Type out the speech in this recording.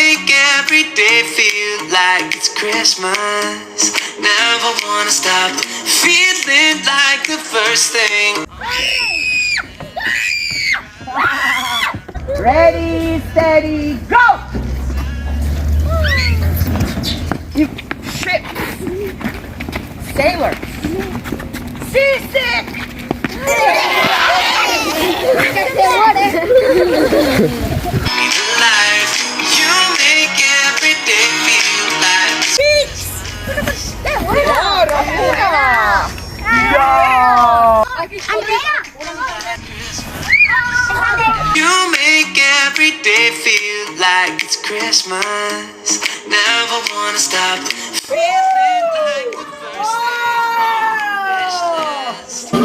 make every day feel like it's Christmas. Never wanna stop feeling like the first thing. Ready, steady, go! You trip. Sailor. Seasick. Life, you make every day feel like Beach. you make every day feel like it's Christmas. Never wanna stop feeling like the first thing on the wish list.